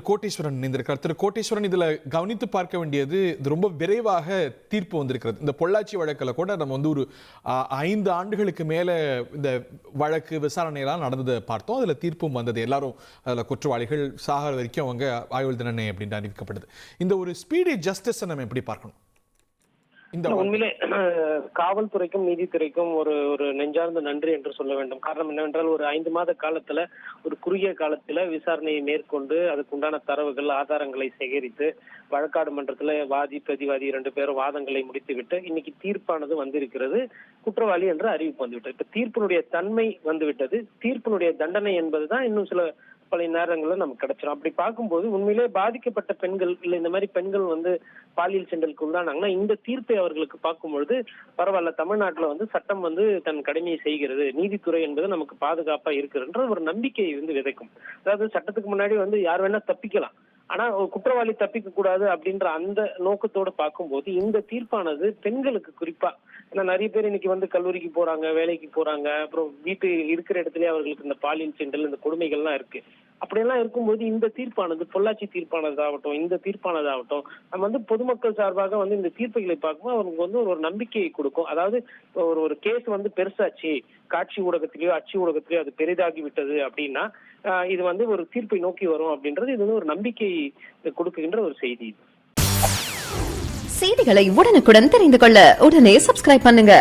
கோட்டீஸ்வரன் இணைந்திருக்கிறார். திரு கோட்டீஸ்வரன், இதுல கவனித்து பார்க்க வேண்டியது, இது ரொம்ப விரைவாக தீர்ப்பு வந்திருக்கிறது. இந்த பொள்ளாச்சி வழக்கில் கூட நம்ம ஒரு 5 ஆண்டுகளுக்கு மேல இந்த வழக்கு விசாரணையெல்லாம் நடந்ததை பார்த்தோம். அதுல தீர்ப்பும் வந்தது. எல்லாரும் அதுல குற்றவாளிகள் சாகர வரைக்கும் அவங்க ஆயுள் தண்டனை அப்படின்னு அறிவிக்கப்படுது. இந்த ஒரு ஸ்பீடி ஜஸ்டிஸ் நம்ம எப்படி பார்க்கணும்? உண்மையிலே காவல்துறைக்கும் நீதித்துறைக்கும் ஒரு நெஞ்சார்ந்த நன்றி என்று சொல்ல வேண்டும். காரணம் என்னவென்றால், ஒரு 5 மாத காலத்துல, ஒரு குறுகிய காலத்துல விசாரணையை மேற்கொண்டு அதுக்குண்டான தரவுகள் ஆதாரங்களை சேகரித்து வழக்காடு மன்றத்துல வாதி பிரதிவாதி 2 பேரும் வாதங்களை முடித்துவிட்டு இன்னைக்கு தீர்ப்பானது வந்திருக்கிறது. குற்றவாளி என்று அறிவிப்பு வந்துவிட்டது. இப்ப தீர்ப்பினுடைய தன்மை வந்துவிட்டது. தீர்ப்பினுடைய தண்டனை என்பதுதான் இன்னும் சில பல நேரங்கள்ல நமக்கு கிடைச்சிடும். அப்படி பார்க்கும்போது உண்மையிலே பாதிக்கப்பட்ட பெண்கள் இல்ல இந்த மாதிரி பெண்கள் பாலியல் சீண்டலுக்கு உள்ளானாங்கன்னா இந்த தீர்ப்பை அவர்களுக்கு பார்க்கும்பொழுது பரவாயில்ல, தமிழ்நாட்டுல சட்டம் தன் கடமையை செய்கிறது, நீதித்துறை என்பது நமக்கு பாதுகாப்பா இருக்குன்ற ஒரு நம்பிக்கையை விதைக்கும். அதாவது சட்டத்துக்கு முன்னாடி யார் வேணா தப்பிக்கலாம், ஆனா ஒரு குற்றவாளி தப்பிக்க கூடாது அப்படின்ற அந்த நோக்கத்தோடு பார்க்கும்போது இந்த தீர்ப்பானது பெண்களுக்கு குறிப்பா, ஏன்னா நிறைய பேர் இன்னைக்கு கல்லூரிக்கு போறாங்க, வேலைக்கு போறாங்க, அப்புறம் வீட்டு இருக்கிற இடத்துலயே அவர்களுக்கு இந்த பாலியல் சீண்டல், இந்த கொடுமைகள்லாம் இருக்கு. அப்படியெல்லாம் இருக்கும்போது இந்த தீர்ப்பானது, பொள்ளாச்சி தீர்ப்பானதாகட்டும், இந்த தீர்ப்பானதாகட்டும், நம்ம பொதுமக்கள் சார்பாக இந்த தீர்ப்புகளை பார்க்கும்போது அவங்களுக்கு ஒரு நம்பிக்கையை கொடுக்கும். அதாவது ஒரு கேஸ் பெருசாச்சு, காட்சி ஊடகத்திலேயோ அச்சு ஊடகத்திலேயோ அது பெரிதாகி விட்டது அப்படின்னா இது ஒரு தீர்ப்பை நோக்கி வரும் அப்படின்றது இது ஒரு நம்பிக்கை கொடுக்கின்ற ஒரு செய்தி. செய்திகளை உடனுக்குடன் தெரிந்து கொள்ள உடனே சப்ஸ்கிரைப் பண்ணுங்க.